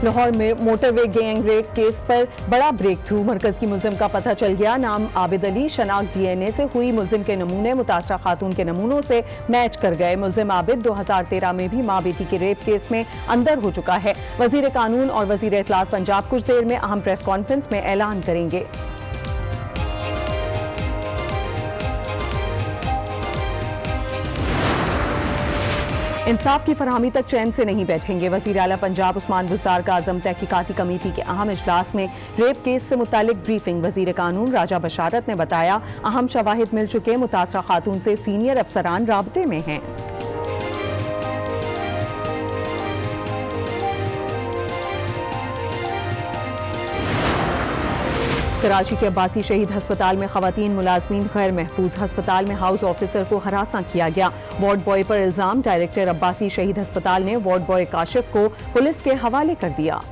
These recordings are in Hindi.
लाहौर में मोटरवे गैंग रेप केस पर बड़ा ब्रेक थ्रू। मरकज की मुलजिम का पता चल गया। नाम आबिद अली। शनाख्त डीएनए से हुई। मुलजिम के नमूने मुतासरा खातून के नमूनों से मैच कर गए। मुलजिम आबिद 2013 में भी मां बेटी के रेप केस में अंदर हो चुका है। वजीर कानून और वजीर इत्तलात पंजाब कुछ देर में अहम प्रेस कॉन्फ्रेंस में ऐलान करेंगे। इंसाफ की फरहमी तक चैन से नहीं बैठेंगे। वजीर आला पंजाब उस्मान बुज़दार का आज़म तहकीकाती कमेटी के अहम इजलास में रेप केस से मुतालिक ब्रीफिंग। वजीर कानून राजा बशारत ने बताया, अहम शवाहिद मिल चुके। मुतासरा खातून से सीनियर अफसरान राब्ते में हैं। कराची के अब्बासी शहीद अस्पताल में खवातीन मुलाजमीन गैर महफूज। अस्पताल में हाउस ऑफिसर को हरासा किया गया। वार्ड बॉय पर इल्जाम। डायरेक्टर अब्बासी शहीद अस्पताल ने वार्ड बॉय काशिफ को पुलिस के हवाले कर दिया।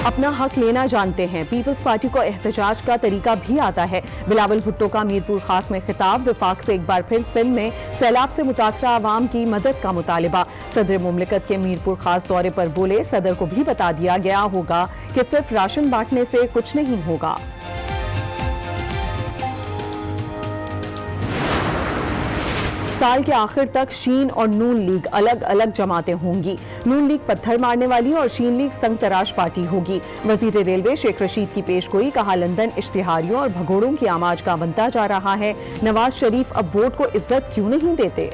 अपना हक लेना जानते हैं। पीपल्स पार्टी को एहतजाज का तरीका भी आता है। बिलावल भुट्टो का मीरपुर खास में खिताब। विफाक से एक बार फिर सिंध में सैलाब से मुतासरा आवाम की मदद का मुतालिबा। सदर मुमलिकत के मीरपुर खास दौरे पर बोले, सदर को भी बता दिया गया होगा कि सिर्फ राशन बांटने से कुछ नहीं होगा। साल के आखिर तक शीन और नून लीग अलग अलग जमातें होंगी। नून लीग पत्थर मारने वाली और शीन लीग संग तराश पार्टी होगी। वजीर रेलवे शेख रशीद की पेशगोई। कहा, लंदन इश्तिहारियों और भगोड़ों की आमाज का बनता जा रहा है। नवाज शरीफ अब वोट को इज्जत क्यों नहीं देते।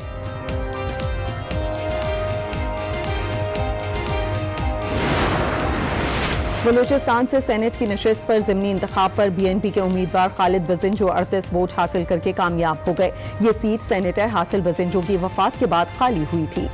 बलूचिस्तान से सेनेट की नशिस्त पर ज़िमनी इंतखाब पर बीएनपी के उम्मीदवार खालिद बजिंजो 38 वोट हासिल करके कामयाब हो गए। ये सीट सेनेटर हासिल बजिंजो की वफात के बाद खाली हुई थी।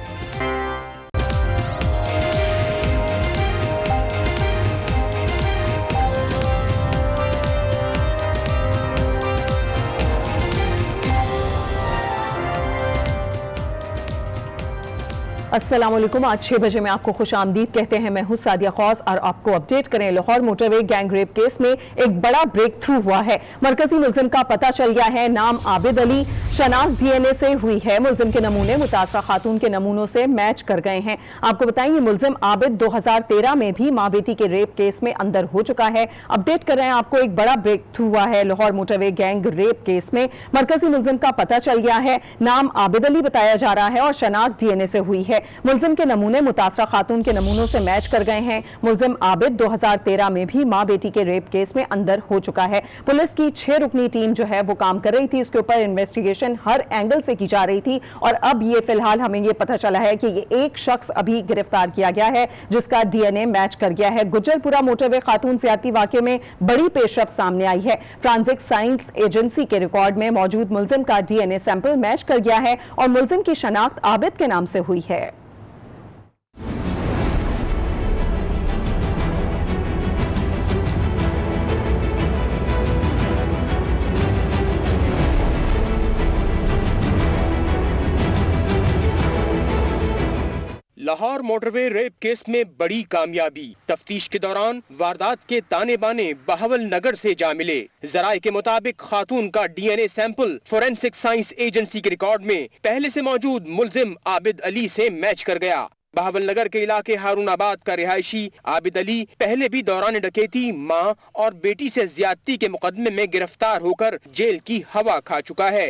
अस्सलामुअलैकुम। आज 6 बजे में आपको खुश आमदीद कहते हैं। मैं हूं सादिया खौस और आपको अपडेट करें। Lahore motorway gang rape case में एक बड़ा ब्रेक थ्रू हुआ है। मरकजी मुलजिम का पता चल गया है। नाम आबिद अली। शनाख्त डीएनए से हुई है। मुलजिम के नमूने मुतासरा खातून के नमूनों से मैच कर गए हैं। आपको बताएं, ये मुलजिम आबिद 2013 में भी मां बेटी के रेप केस में अंदर हो चुका है। अपडेट कर रहे हैं आपको, एक बड़ा ब्रेक थ्रू हुआ है Lahore motorway gang rape case में। मरकजी मुलजिम का पता चल गया है। नाम आबिद अली बताया जा रहा है और शनाख्त डीएनए से हुई है। मुलजिम के नमूने मुतासरा खातून के नमूनों से मैच कर गए हैं। मुलजिम आबिद 2013 में भी मां बेटी के रेप केस में अंदर हो चुका है। पुलिस की 6 रुकनी टीम जो है वो काम कर रही थी। इसके ऊपर इन्वेस्टिगेशन हर एंगल से की जा रही थी और अब ये फिलहाल हमें ये पता चला है कि ये एक शख्स अभी गिरफ्तार किया गया है जिसका डीएनए मैच कर गया है। गुज्जरपुरा मोटरवे खातून ज्यादती वाकये में बड़ी पेशरफ सामने आई है। फ्रांसिक साइंस एजेंसी के रिकॉर्ड में मौजूद मुलजिम का डीएनए सैंपल मैच कर गया है और मुलजिम की शनाख्त आबिद के नाम से हुई है। लाहौर मोटरवे रेप केस में बड़ी कामयाबी। तफ्तीश के दौरान वारदात के ताने बाने बहावल नगर से जा मिले। जराये के मुताबिक खातून का DNA sample forensic science agency के रिकॉर्ड में पहले से मौजूद मुलजिम आबिद अली से मैच कर गया। बहावल नगर के इलाके हारूनाबाद का रिहायशी आबिद अली पहले भी दौरान डकैती, मां और बेटी से ज्यादती के मुकदमे में गिरफ्तार होकर जेल की हवा खा चुका है।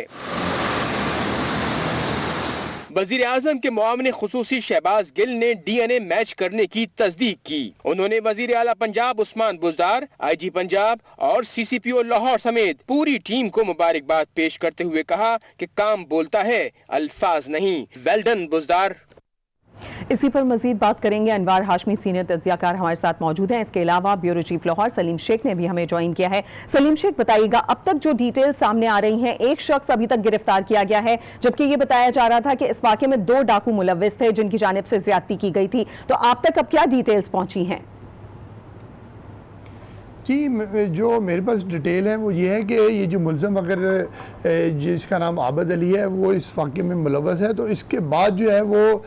वजीर आजम के मुआविन खुसूसी शहबाज गिल ने डीएनए मैच करने की तस्दीक की। उन्होंने वजीर आला पंजाब उस्मान बुज़दार, आईजी पंजाब और सीसीपीओ लाहौर समेत पूरी टीम को मुबारकबाद पेश करते हुए कहा कि काम बोलता है, अल्फाज नहीं। Well done Buzdar. इसी पर मजीद बात करेंगे। अनवार हाशमी सीनियर तज्जियाकार हमारे साथ मौजूद हैं। इसके अलावा ब्यूरो चीफ लाहौर सलीम शेख ने भी हमें ज्वाइन किया है। सलीम शेख, बताइएगा, अब तक जो डिटेल सामने आ रही हैं, एक शख्स अभी तक गिरफ्तार किया गया है जबकि ये बताया जा रहा था कि इस वाकये में 2 डाकू मुलव्विस थे जिनकी जानिब से ज्यादती की गई थी। तो आप तक अब क्या डिटेल्स पहुंची हैं? जी, जो मेरे पास डिटेल है वो ये है कि ये जो मुलज़म अगर जिसका नाम आबिद अली है वो इस वाक़े में मुलव्वस है, तो इसके बाद जो है वो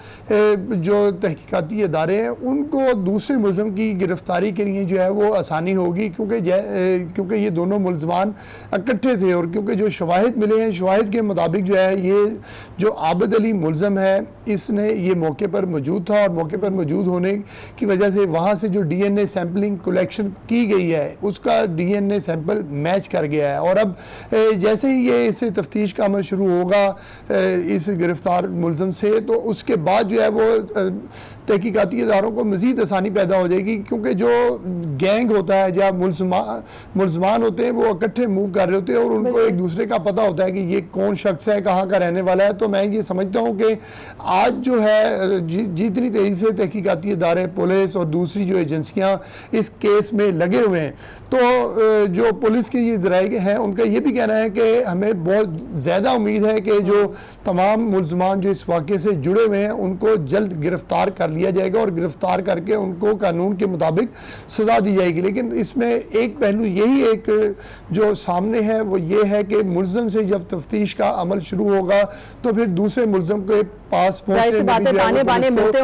जो तहकीकाती इदारे हैं उनको दूसरे मुलज़म की गिरफ़्तारी के लिए जो है वो आसानी होगी, क्योंकि ये दोनों मुलज़मान इकट्ठे थे और क्योंकि जो शवाहिद मिले हैं, शवाहिद के मुताबिक जो है ये जो आबिद अली मुलज़म है इसने ये मौके पर मौजूद था और मौके पर मौजूद होने की वजह से वहाँ से जो DNA सैम्पलिंग कलेक्शन की गई है उसका DNA सैंपल मैच कर गया है। और अब जैसे ही ये इस तफ्तीश का अमल शुरू होगा इस गिरफ्तार मुलज़म से, तो उसके बाद जो है वो तहकीकाती इदारों को मज़ीद आसानी पैदा हो जाएगी, क्योंकि जो गैंग होता है या मुलज़मान होते हैं वो इकट्ठे मूव कर रहे होते हैं और उनको एक दूसरे का पता होता है कि ये कौन शख्स है, कहाँ का रहने वाला है। तो मैं ये समझता हूँ कि आज जो है जितनी तेज़ी से तहकीकाती इदारे, पुलिस और दूसरी जो एजेंसियाँ इस केस में लगे हुए हैं, तो जो पुलिस के ये ज़राए हैं उनका ये भी कहना है कि हमें बहुत ज़्यादा उम्मीद है कि जो तमाम मुलज़मान जो इस वाक़े से जुड़े हुए हैं उनको जल्द गिरफ़्तार कर लिया जाएगा और गिरफ़्तार करके उनको कानून के मुताबिक सज़ा दी जाएगी। लेकिन इसमें एक पहलू यही एक जो सामने है वो ये है कि मुलज़म से जब तफ्तीश का अमल शुरू होगा तो फिर दूसरे मुलज़म के पास ताने बाने मिलते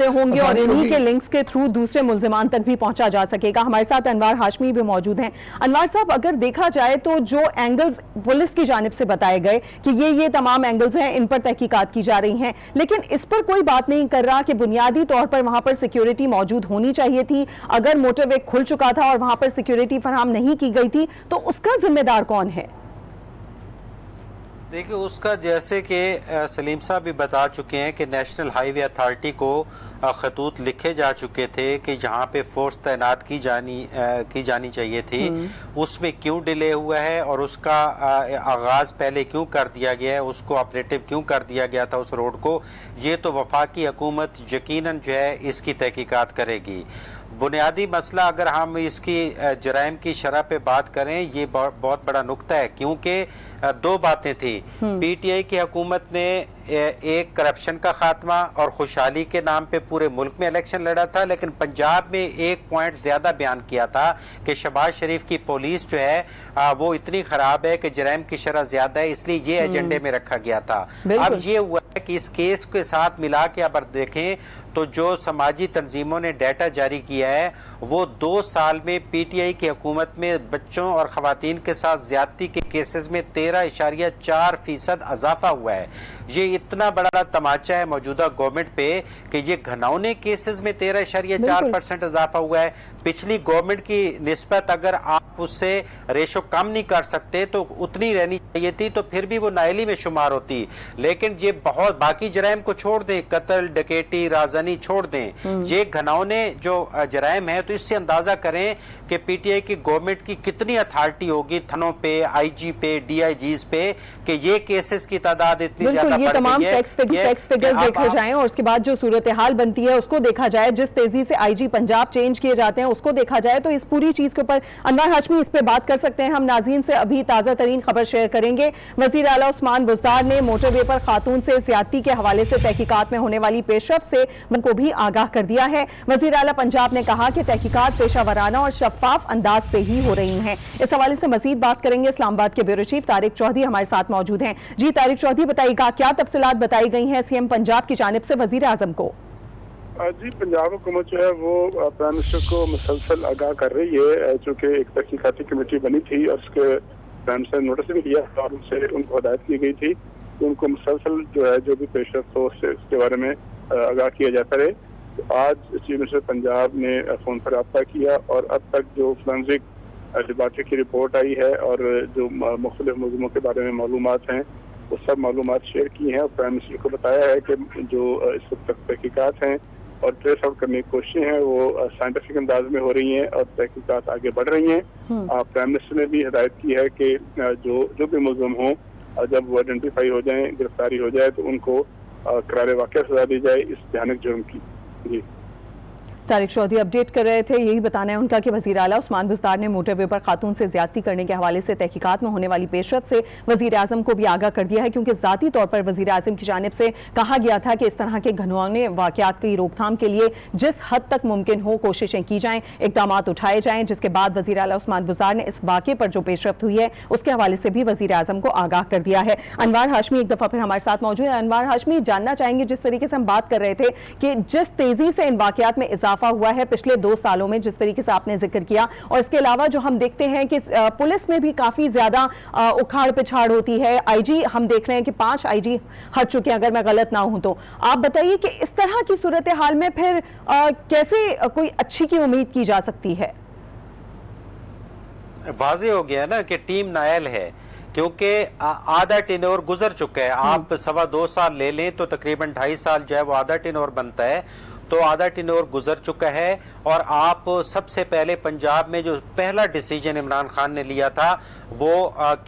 होंगे और इन्हीं के लिंक्स के थ्रू दूसरे मुलज़मान तक भी पहुंचा जा सकेगा। हमारे साथ अनवार हाशमी भी मौजूद हैं। अनवार साहब, अगर देखा जाए तो जो एंगल्स पुलिस की जानिब से बताए गए कि ये तमाम एंगल्स हैं, इन पर तहकीकात की जा रही हैं, लेकिन इस पर कोई बात नहीं कर रहा कि बुनियादी तौर पर वहां पर सिक्योरिटी मौजूद होनी चाहिए थी। अगर मोटरवे खुल चुका था और वहां पर सिक्योरिटी फराहम नहीं की गई थी तो उसका जिम्मेदार कौन है? देखिए, उसका जैसे कि सलीम साहब भी बता चुके हैं कि नेशनल हाईवे अथॉरिटी को खतूत लिखे जा चुके थे कि जहाँ पे फोर्स तैनात की जानी चाहिए थी, उसमें क्यों डिले हुआ है और उसका आगाज़ पहले क्यों कर दिया गया है, उसको ऑपरेटिव क्यों कर दिया गया था उस रोड को, ये तो वफाकी हुकूमत यकीनन जो है इसकी तहकीकात करेगी। बुनियादी मसला अगर हम इसकी जराइम की शरह पे बात करें, ये बहुत बड़ा नुक्ता है, क्योंकि दो बातें थी। पीटीआई की हुकूमत ने एक करप्शन का खात्मा और खुशहाली के नाम पे पूरे मुल्क में इलेक्शन लड़ा था, लेकिन पंजाब में एक पॉइंट ज्यादा बयान किया था कि शहबाज शरीफ की पुलिस जो है वो इतनी खराब है कि जराइम की शरह ज्यादा है, इसलिए ये एजेंडे में रखा गया था। अब ये हुआ है कि इस केस के साथ मिला के अगर देखें तो जो समाजी तंजीमों ने डाटा जारी किया है वो 2 साल में पीटीआई की हुकूमत में बच्चों और खवातीन के साथ ज्यादती के केसेस में 13.4% इजाफा हुआ है। ये इतना बड़ा तमाचा है मौजूदा गवर्नमेंट पे कि ये घनौने केसेस में 13.4% इजाफा हुआ है। पिछली गवर्नमेंट की निस्बत अगर आप उससे रेशो कम नहीं कर सकते तो उतनी रहनी चाहिए थी, तो फिर भी वो नाइली में शुमार होती। लेकिन ये बहुत बाकी जराइम को छोड़ दें, कत्ल, डकैती, राजनी छोड़ दें, ये घनौने जो जराइम है, तो इससे अंदाजा करें कि पीटीआई की गवर्नमेंट की कितनी अथॉरिटी होगी थानों पे, आईजी पे, डीआईजीज पे, कि ये केसेस की तादाद इतनी ज्यादा ये तमाम टैक्स फिगर्स देखे जाएं और उसके बाद जो सूरत हाल बनती है उसको देखा जाए, जिस तेजी से आईजी पंजाब चेंज किए जाते हैं उसको देखा जाए, तो इस पूरी चीज के ऊपर अनवार हाशमी इस पे बात कर सकते हैं। हम नाज़रीन से अभी ताजा तरीन खबर शेयर करेंगे। वजीर आला उस्मान बुज़दार ने मोटरवे पर खातून से ज्यादती के हवाले से तहकीकात में होने वाली पेशरफ से को भी आगाह कर दिया है। वजीर आला पंजाब ने कहा कि तहकीकात पेशावराना और शफाफ अंदाज से ही हो रही हैं। इस हवाले से मजीद बात करेंगे। इस्लामाबाद के ब्यूरो चीफ तारिक चौधरी हमारे साथ मौजूद हैं। जी तारिक चौधरी, बताइएगा क्या तफसीलात बताई गई हैं सीएम पंजाब की जानिब से वजीर आजम को? जी, पंजाब हुकूमत जो है वो प्राइम मिनिस्टर को मुसलसल आगाह कर रही है, चूँकि एक तहकीकाती कमेटी बनी थी और उसके प्राइम मिनिस्टर ने नोटिस भी दिया और उनसे उनको हदायत की गई थी कि उनको मुसलसल जो है जो भी पेशरफ हो उसके बारे में आगाह किया जाता रहे। तो आज चीफ मिनिस्टर पंजाब ने फ़ोन पर रब्ता किया और अब तक जो फोरेंसिक लेबॉरेटरी की रिपोर्ट आई है और जो मुख्तलिफ मुलज़िमों के बारे में मालूमात हैं वो सब मालूमात शेयर की हैं और प्राइम मिनिस्टर को बताया है कि जो इस वक्त तहकीकात हैं और ट्रेस आउट करने की कोशिशें हैं वो साइंटिफिक अंदाज में हो रही हैं और तहकीकात आगे बढ़ रही हैं। प्राइम मिनिस्टर ने भी हिदायत की है कि जो भी मुलज़िम हों जब वो आइडेंटिफाई हो जाएं, गिरफ्तारी हो जाए तो उनको करारे वाक़या सजा दी जाए इस भयानक जुर्म की। जी तारिक चौधरी अपडेट कर रहे थे। यही बताना है उनका कि वजीर आला उस्मान बुज़दार ने मोटरवे पर खातून से ज्यादती करने के हवाले से तहकीकात में होने वाली पेशरफ से वजीर आजम को भी आगाह कर दिया है, क्योंकि जाती तौर पर वजीर आजम की जानिब से कहा गया था कि इस तरह के घिनौने वाकयात की रोकथाम के लिए जिस हद तक मुमकिन हो कोशिशें की जाएं, इकदाम उठाए जाएं, जिसके बाद वजीर आला उस्मान बुज़दार ने इस वाक़े पर जो पेशरफ हुई है उसके हवाले से भी वजीर आजम को आगाह कर दिया है। अनवार हाशमी एक दफा फिर हमारे साथ मौजूद है। अनवार हाशमी, जानना चाहेंगे जिस तरीके से हम बात कर रहे थे कि जिस तेजी से इन वाकयात में इजाफा हुआ है पिछले 2 सालों में, जिस तरीके से आपने जिक्र किया, और इसके अलावा जो हम देखते हैं कि पुलिस में भी काफी ज्यादा उखाड़ पिछाड़ होती है। आईजी हम देख रहे हैं कि 5 आईजी हट चुके हैं, अगर मैं गलत ना हूं तो। आप बताइए कि इस तरह की सूरत हाल में फिर कैसे कोई अच्छी की उम्मीद की जा सकती है? वाज़े हो गया ना कि टीम नायल है, क्योंकि आधा टेन्योर गुजर चुका है। आप 2.25 साल ले लें तो तकरीबन 2.5 साल जो है वो आधा टेन्योर बनता है, तो आधा टेन्योर गुजर चुका है। और आप सबसे पहले पंजाब में जो पहला डिसीजन इमरान खान ने लिया था वो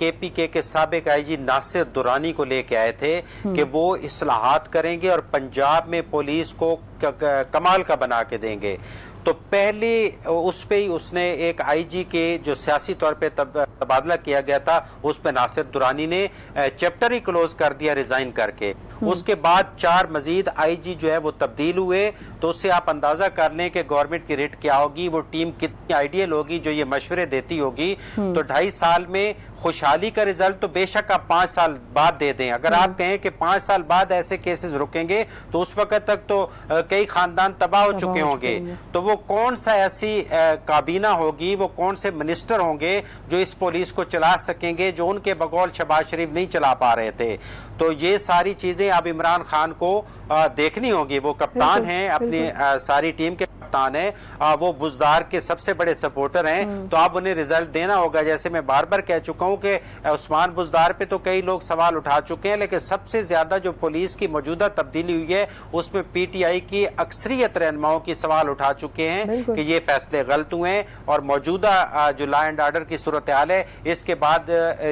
KPK के साबिक आईजी नासिर दुरानी को लेके आए थे कि वो इस्लाहात करेंगे और पंजाब में पुलिस को कमाल का बना के देंगे। तो पहले उस पे ही उसने एक आईजी के जो सियासी तौर पे तबादला किया गया था उस पे नासिर दुरानी ने चैप्टर ही क्लोज कर दिया रिजाइन करके। उसके बाद 4 मजीद आईजी जो है वो तब्दील हुए, तो उससे आप अंदाजा कर लें कि गवर्नमेंट की रेट क्या होगी, वो टीम कितनी आइडियल होगी जो ये मशवरे देती होगी। तो 2.5 साल में खुशहाली का रिजल्ट तो बेशक आप 5 साल बाद दे दें। अगर आप कहें कि 5 साल बाद ऐसे केसेस रुकेंगे तो उस वक्त तक तो कई खानदान तबाह हो चुके होंगे। तो वो कौन सा ऐसी काबीना होगी, वो कौन से मिनिस्टर होंगे जो इस पुलिस को चला सकेंगे, जो उनके बगौल शहबाज शरीफ नहीं चला पा रहे थे। तो ये सारी चीजें अब इमरान खान को देखनी होगी। वो कप्तान हैं, अपनी सारी टीम के कप्तान हैं, वो बुज़दार के सबसे बड़े सपोर्टर हैं, तो अब उन्हें रिजल्ट देना होगा। जैसे मैं बार बार कह चुका हूं कि उस्मान बुज़दार पे तो कई लोग सवाल उठा चुके हैं, लेकिन सबसे ज्यादा जो पुलिस की मौजूदा तब्दीली हुई है उसमें PTI की अक्सरियत रहनुमाओं की सवाल उठा चुके हैं कि ये फैसले गलत हुए हैं। और मौजूदा जो लॉ एंड ऑर्डर की सूरत हाल है, इसके बाद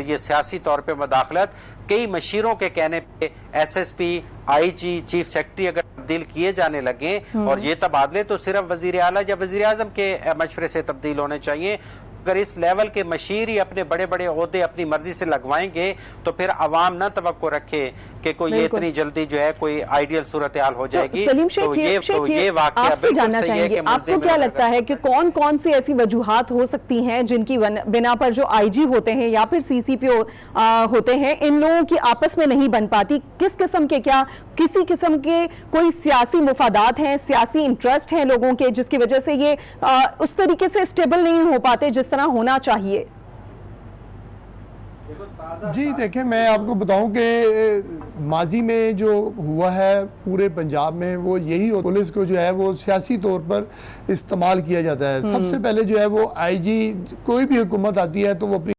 ये सियासी तौर पर मुदाखलत कई मशीरों के कहने पे SSP, IG, चीफ सेक्रेटरी अगर तब्दील किए जाने लगे और ये तबादले तो सिर्फ वजीर आला या वजीर आजम के मशवरे से तब्दील होने चाहिए। अगर इस लेवल के मशीर ही अपने बड़े बड़े ओहदे अपनी मर्जी से लगवाएंगे तो फिर अवाम ना तवक्को रखे कि कोई ये इतनी जल्दी जो है कोई आइडियल सूरत हाल हो जाएगी। सलीम शेख, ये आपसे जानना चाहेंगे, आपको क्या लगता है कि कौन कौन सी ऐसी वजूहात हो सकती हैं जिनकी बिना पर जो IG होते हैं या फिर CCP होते हैं, इन लोगों की आपस में नहीं बन पाती? किस किस्म के, क्या किसी किस्म के कोई सियासी मुफादात हैं, सियासी इंटरेस्ट हैं लोगों के, जिसकी वजह से ये उस तरीके से स्टेबल नहीं हो पाते जिस तरह होना चाहिए? जी देखें, मैं आपको बताऊं कि माजी में जो हुआ है पूरे पंजाब में वो यही हो, पुलिस को जो है वो सियासी तौर पर इस्तेमाल किया जाता है। सबसे पहले जो है वो IG, कोई भी हुकूमत आती है तो वो अपनी